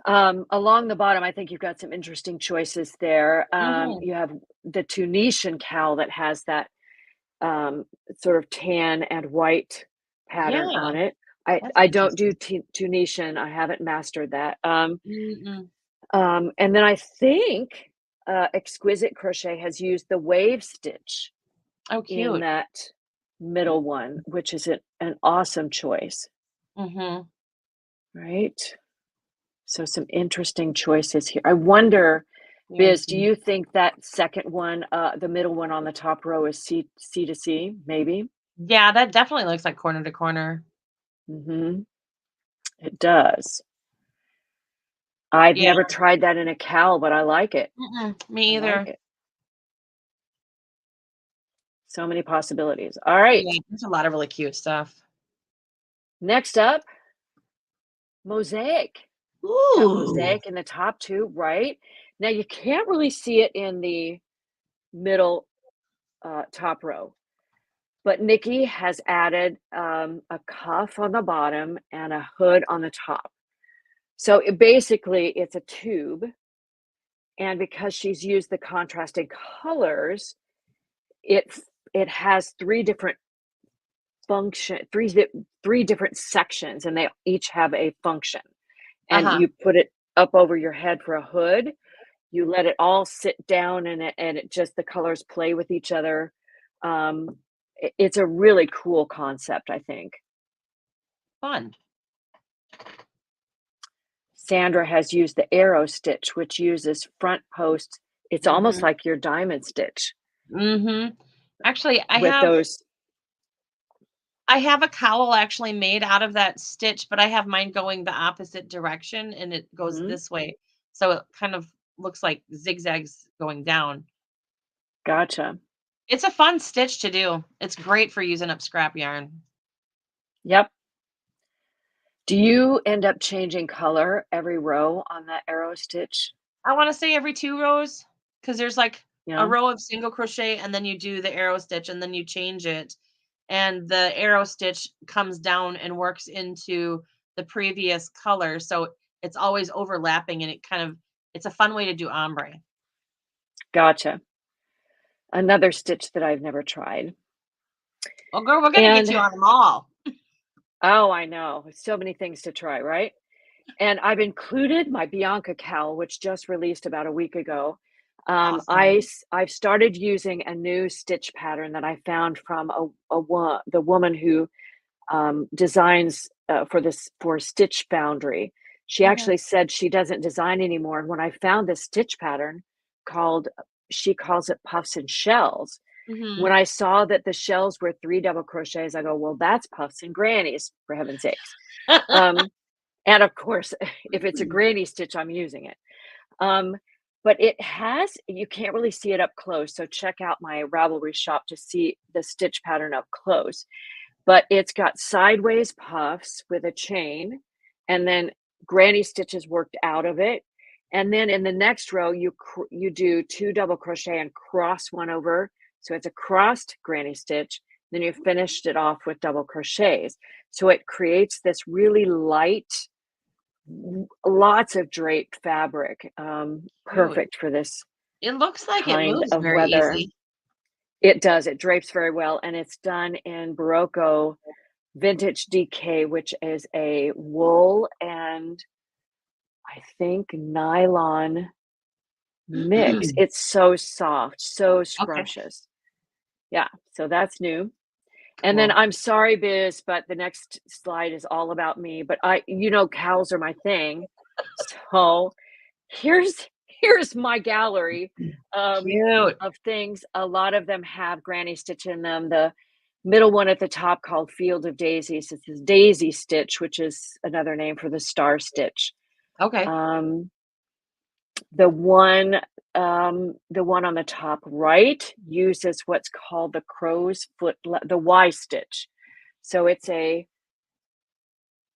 Along the bottom, I think you've got some interesting choices there. Mhm. You have the Tunisian cowl that has that um, sort of tan and white pattern Yeah, on it. I that's I don't do interesting. Tunisian. I haven't mastered that. Mm-mm. And then I think Exquisite Crochet has used the wave stitch Oh, in cute. that middle one, which is an awesome choice, Mhm. right? So some interesting choices here. I wonder, Very Biz, do cute. you think that second one, the middle one on the top row is C to C? Maybe. Yeah, that definitely looks like corner to corner. Hmm. It does. I've Yeah. never tried that in a cowl, but I like it. Mm-mm, I me like either. it. So many possibilities. All Yeah, right. there's a lot of really cute stuff. Next up, mosaic. Got Ooh. mosaic in the top two, right? Now you can't really see it in the middle top row, but Nikki has added a cuff on the bottom and a hood on the top. So basically, it's a tube, and because she's used the contrasting colors, it it has three different sections, and they each have a function. And Uh-huh. you put it up over your head for a hood. You let it all sit down, and it just the colors play with each other. It's a really cool concept, I think. Fun. Sandra has used the arrow stitch, which uses front posts. It's almost Mhm. like your diamond stitch Mhm. Actually, with those. I have a cowl actually made out of that stitch, but I have mine going the opposite direction and it goes Mhm, this way. So it kind of looks like zigzags going down. gotcha. It's a fun stitch to do. It's great for using up scrap yarn. Yep. Do you end up changing color every row on that arrow stitch? I want to say every 2 rows because there's like a Yeah, row of single crochet and then you do the arrow stitch and then you change it. And the arrow stitch comes down and works into the previous color. So it's always overlapping and it's a fun way to do ombre. gotcha. Another stitch that I've never tried. Well, girl, we're gonna get And you on them all. oh, I know. So many things to try, right? And I've included my Bianca cowl, which just released about a week ago. Awesome. I've started using a new stitch pattern that I found from the woman who designs for Stitch Foundry. She Mhm, actually said she doesn't design anymore. And when I found this stitch pattern called, she calls it puffs and shells. When mhm. I saw that the shells were three double crochets, I go, well, that's puffs and grannies, for heaven's sakes. Um, and of course, if it's a granny stitch, I'm using it. Um, but you can't really see it up close. So check out my Ravelry shop to see the stitch pattern up close. But it's got sideways puffs with a chain, and then granny stitches worked out of it. And then in the next row, you do two double crochet and cross one over. So it's a crossed granny stitch. Then you finished it off with double crochets. So it creates this really light, lots of draped fabric, Cute. perfect for this It looks like it kind moves of very weather. easy. It does, it drapes very well, and it's done in Barocco Vintage DK, which is a wool and I think nylon mix. It's so soft, so Okay, scrumptious. Yeah, so that's new. And then cool. I'm sorry, Biz, but the next slide is all about me. But cows are my thing. So here's my gallery Cute. of things. A lot of them have granny stitch in them. The middle one at the top called Field of Daisies. It's this daisy stitch, which is another name for the star stitch. Okay. Um, the one the one on the top right uses what's called the crow's foot, the Y stitch. So it's a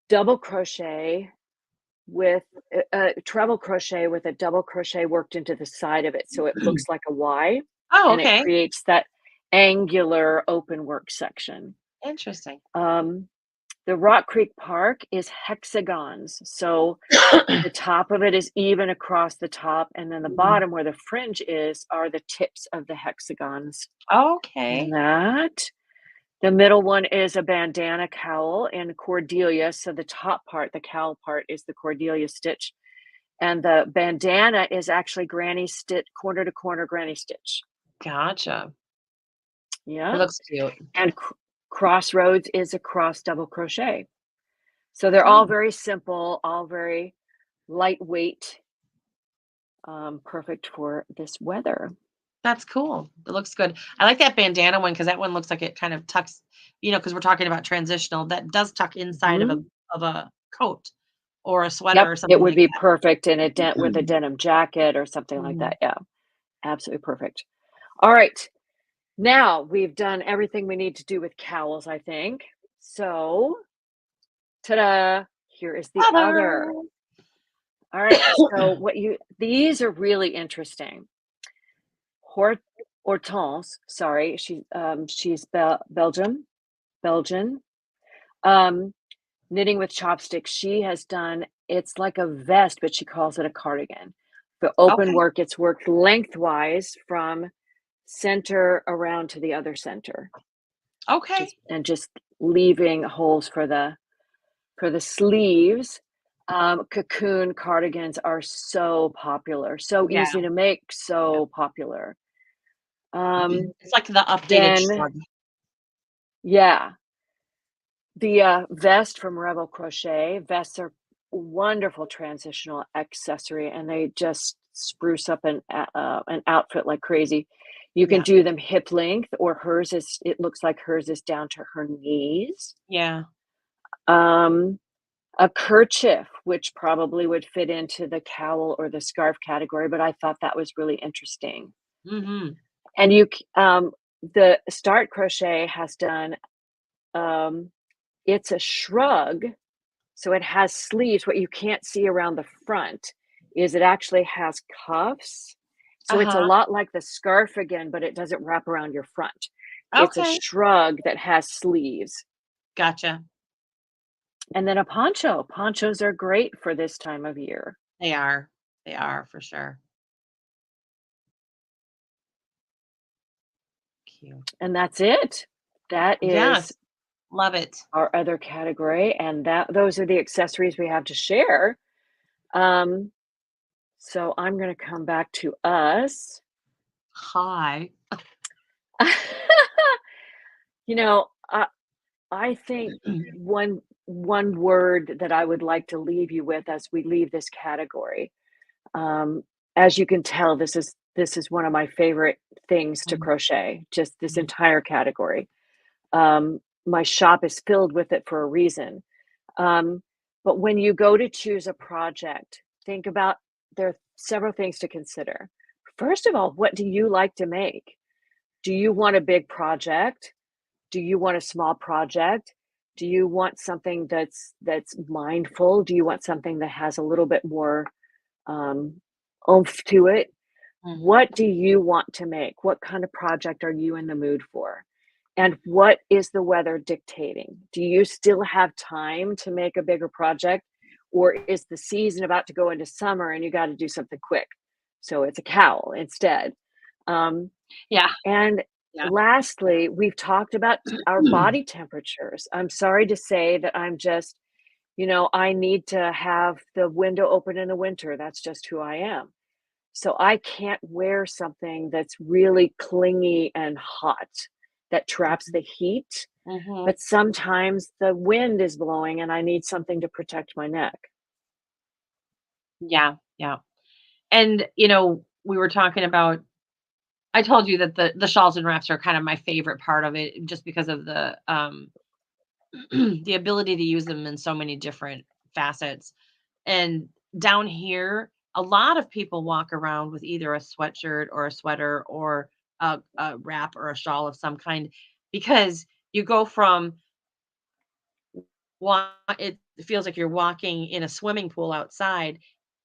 double crochet with a treble crochet with a double crochet worked into the side of it so it looks like a Y, Oh, and it okay. creates that angular open work section. Interesting. Um, the Rock Creek Park is hexagons, so the top of it is even across the top, and then the Mhm. bottom where the fringe is are the tips of the hexagons. And Okay. that. The middle one is a bandana cowl in Cordelia, so the top part, the cowl part, is the Cordelia stitch, and the bandana is actually granny stitch, corner to corner granny stitch. Gotcha. It Yeah, looks cute. and crossroads is a cross double crochet. So they're all Oh, very simple, all very lightweight, perfect for this weather. that's cool. It looks good. I like that bandana one because that one looks like it kind of tucks, because we're talking about transitional. That does tuck inside of a Mhm. coat or a sweater Yep, or it something would like be that. perfect in a with a denim jacket or something like Mhm. that. Yeah, absolutely perfect. All right, now we've done everything we need to do with cowls, I think. So, ta-da! Here is the Other. other. All right, so what you these are really interesting. Hort Hortense, sorry, she's Belgian. Um, Knitting with Chopsticks. She has done it's like a vest, but she calls it a cardigan. The open Okay. work, it's worked lengthwise from center around to the other center, Okay. just leaving holes for the sleeves. Cocoon cardigans are so popular, so Yeah. easy to make, Yeah. so popular. Um, It's like the updated then shrug. yeah, the, vest from Rebel Crochet. Vests are wonderful transitional accessory, and they just spruce up an outfit like crazy. You can Yeah. do them hip length, or hers is it looks like hers is down to her knees. Yeah. Um, a kerchief, which probably would fit into the cowl or the scarf category, but I thought that was really interesting. Mhm. And the Start Crochet has done, um, it's a shrug. So it has sleeves. What you can't see around the front is it actually has cuffs. So it's a Uh-huh. lot like the scarf again, but it doesn't wrap around your front. It's a Okay. shrug that has sleeves. Gotcha. And then a poncho. Ponchos are great for this time of year. They are. They are for sure. Cute. And that's it. That is Yes. Love it. our other category. And that those are the accessories we have to share. Um, so I'm going to come back to us. Hi. you know, I think one word that I would like to leave you with as we leave this category, um, as you can tell, this is one of my favorite things to Mhm, crochet. Just this mhm, entire category. My shop is filled with it for a reason. Um, but when you go to choose a project, think about there are several things to consider. First of all, what do you like to make? Do you want a big project? Do you want a small project? Do you want something that's mindful? Do you want something that has a little bit more um, oomph to it? mhm, What do you want to make? What kind of project are you in the mood for? And what is the weather dictating? Do you still have time to make a bigger project? Or is the season about to go into summer and you got to do something quick? So it's a cowl instead. Um, yeah, and yeah. lastly, we've talked about our body temperatures. I'm sorry to say that I need to have the window open in the winter. That's just who I am. So I can't wear something that's really clingy and hot that traps Mhm, the heat. mhm. But sometimes the wind is blowing and I need something to protect my neck. Yeah, yeah. And, we were talking about I told you that the shawls and wraps are kind of my favorite part of it just because of the ability to use them in so many different facets. And down here, a lot of people walk around with either a sweatshirt or a sweater or a wrap or a shawl of some kind because you go from one, it feels like you're walking in a swimming pool outside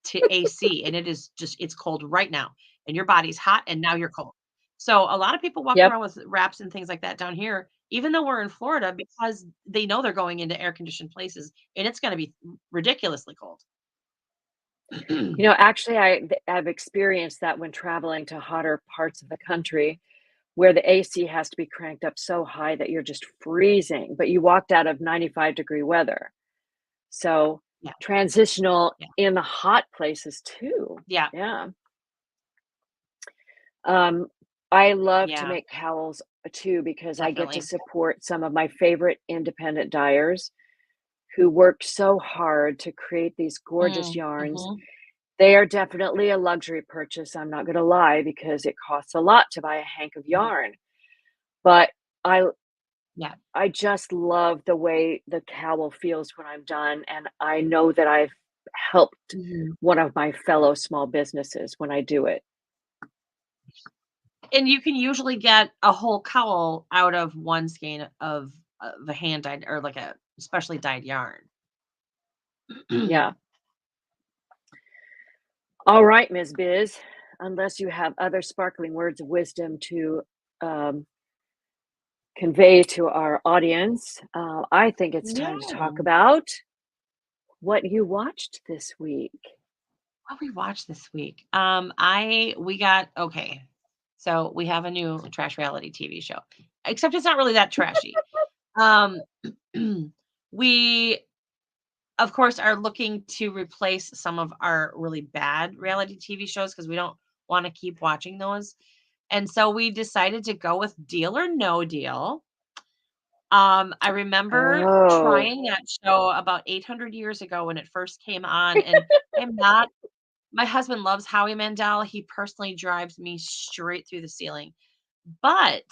to AC, and it is just it's cold right now, and your body's hot, and now you're cold. So a lot of people walk Yep. around with wraps and things like that down here, even though we're in Florida, because they know they're going into air conditioned places, and it's going to be ridiculously cold. Actually, I've experienced that when traveling to hotter parts of the country where the AC has to be cranked up so high that you're just freezing, but you walked out of 95-degree weather. So, Yeah, transitional yeah, in the hot places too. yeah, Yeah. Um, I love to yeah, make cowls too because I get to definitely. support some of my favorite independent dyers who worked so hard to create these gorgeous Mm, yarns. mhm. They are definitely a luxury purchase, I'm not gonna lie, because it costs a lot to buy a hank of Mhm. yarn. But I Yeah. I just love the way the cowl feels when I'm done, and I know that I've helped Mhm. one of my fellow small businesses when I do it. And you can usually get a whole cowl out of one skein of the hand dyed or like a specially dyed yarn. Yeah. All right, Ms. Biz, unless you have other sparkling words of wisdom to, um, convey to our audience, I think it's time to talk No. about what you watched this week. What we watched this week? I we got okay. So we have a new trash reality TV show. Except it's not really that trashy. Um we of course are looking to replace some of our really bad reality TV shows because we don't want to keep watching those. And so we decided to go with Deal or No Deal. I remember Oh, trying that show about 800 years ago when it first came on, and I'm not my husband loves Howie Mandel. He personally drives me straight through the ceiling. But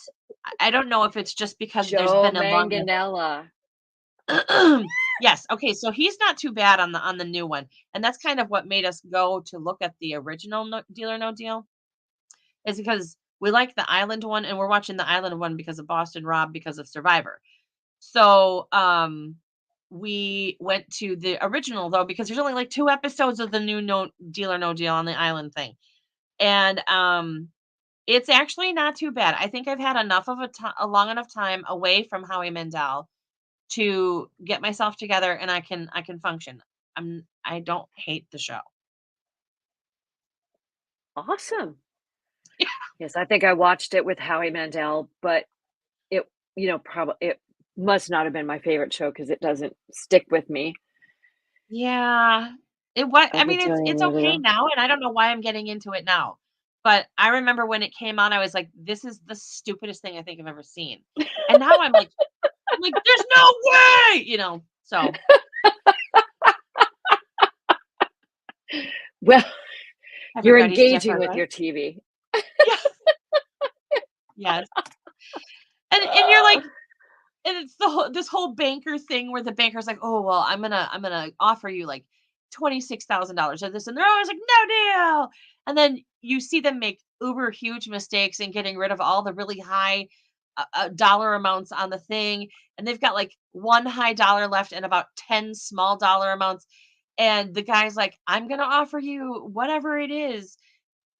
I don't know if it's just because there's Joe been a long Manganella. yes, okay, so he's not too bad on the new one, and that's kind of what made us go to look at the original Deal or No Deal, is because we like the island one, and we're watching the island one because of Boston Rob because of Survivor. So, we went to the original though because there's only like 2 episodes of the new No Deal or No Deal on the island thing. And, it's actually not too bad. I think I've had enough of a long enough time away from Howie Mandel to get myself together and I can function. I don't hate the show. Awesome. Yes, I think I watched it with Howie Mandel, but it probably it must not have been my favorite show because it doesn't stick with me. Yeah. I Of a mean, it's Deal okay now, and I don't know why I'm getting into it now. But I remember when it came on, I was like, "This is the stupidest thing I think I've ever seen." And now I'm like, "There's no way!" So Well, you're everybody's engaging different, with right? your TV. Yes, yes. And you're like and it's this whole banker thing where the banker's like, "Oh, well, I'm gonna offer you like $26,000 or this," and they're always like, "No deal." And then you see them make uber huge mistakes in getting rid of all the really high dollar amounts on the thing, and they've got like one high dollar left and about 10 small dollar amounts. And the guy's like, "I'm gonna offer you whatever it is."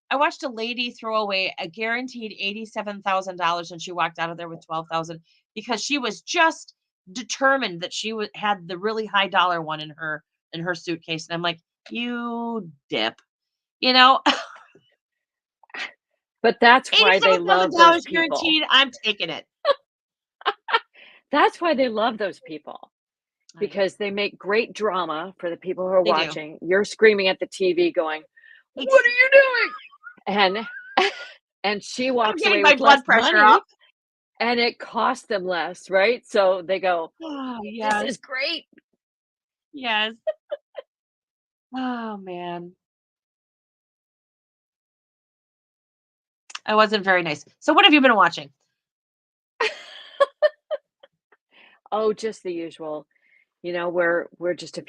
I watched a lady throw away a guaranteed $87,000 and she walked out of there with 12,000 because she was just determined that she had the really high dollar one in her suitcase. And I'm like, "You dip." You know, But that's why they love those $87,000 people. guaranteed. I'm taking it. That's why they love those people, I know. because they make great drama for the people who are They do. watching. You're screaming at the TV going, "What Ex- are you doing?" And and she I'm walks getting away my with less blood pressure money, up. and it costs them less, right? So they go, Oh, "This yes. is great." Yes. Oh, man. I wasn't very nice. So, what have you been watching? Oh, just the usual. We're just a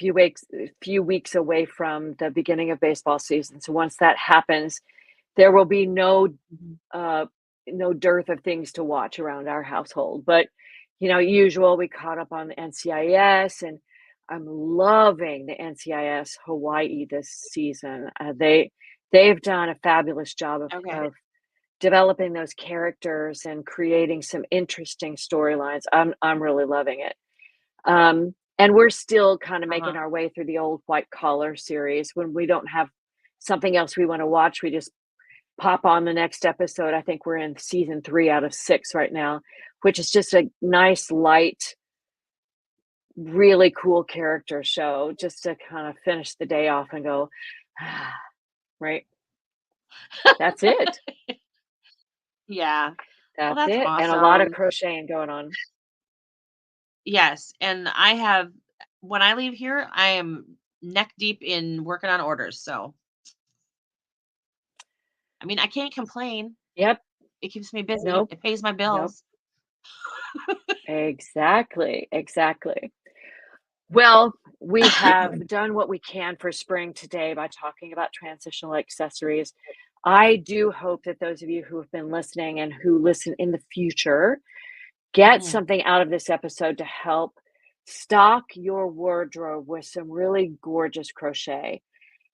few weeks away from the beginning of baseball season. So once that happens, there will be Mhm. uh no dearth of things to watch around our household. But usual, we caught up on the NCIS, and I'm loving the NCIS Hawaii this season. They've done a fabulous job Okay. of developing those characters and creating some interesting storylines. I'm really loving it. And we're still kind of making Uh-huh. our way through the old White Collar series. When we don't have something else we want to watch, we just pop on the next episode. I think we're in season 3 out of 6 right now, which is just a nice, light, really cool character show just to kind of finish the day off and go, "Ah," right? That's it. Yeah. Well, That's that's it. And a lot of awesome. crocheting going on. Yes, and I have when I leave here, I am neck deep in working on orders, so, I mean, I can't complain. Yep. It keeps me busy. Nope. It pays my Nope. bills. Exactly. Exactly. Well, we have done what we can for spring today by talking about transitional accessories. I do hope that those of you who have been listening and who listen in the future get Mhm, something out of this episode to help stock your wardrobe with some really gorgeous crochet.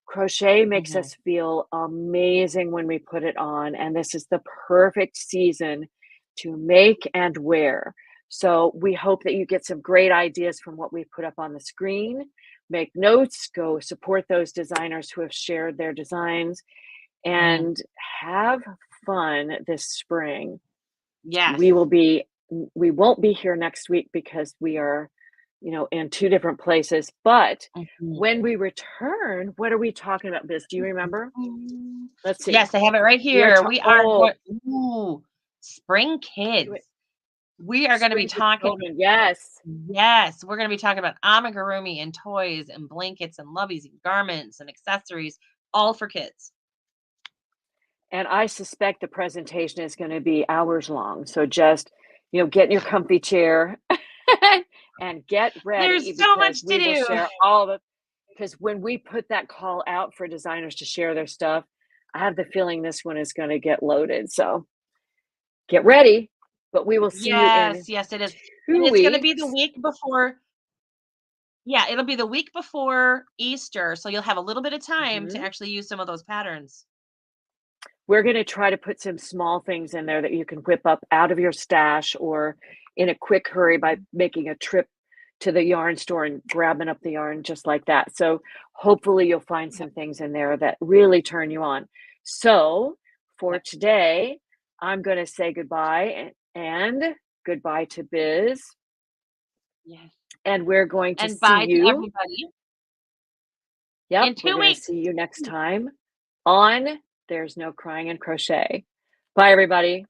Crochet makes mhm. us feel amazing when we put it on, and this is the perfect season to make and wear. So, we hope that you get some great ideas from what we put up on the screen. Make notes, go support those designers who have shared their designs, Mhm. and have fun this spring. We Yes. will be we won't be here next week because we are, in 2 different places, but Mhm. when we return, what are we talking about, Biz? Do you remember? Mm. Let's see. Yes, I have it right We are here. We are oh, going ooh, spring do it. kids. We are gonna be Spring for talking children, yes. yes, we're gonna be talking about amigurumi and toys and blankets and loveys and garments and accessories, all for kids. And I suspect the presentation is gonna be hours long, so just, get in your comfy chair and get ready There's so because much to we will do. share all the. Because when we put that call out for designers to share their stuff, I have the feeling this one is gonna get loaded, so get ready, but we will see you in Yes, yes, it is. And 2 it's gonna be the weeks. week before yeah, it'll be the week before Easter, so you'll have a little bit of time to Mhm. actually use some of those patterns. We're gonna try to put some small things in there that you can whip up out of your stash or in a quick hurry by making a trip to the yarn store and grabbing up the yarn just like that. So, hopefully, you'll find Yep, some things in there that really turn you on. So, for yep, today, I'm gonna say goodbye and goodbye to Biz, yes. and we're going to And see bye to you. everybody Yep, in we're 2 gonna weeks. see you next time on There's No Crying in Crochet. Bye, everybody.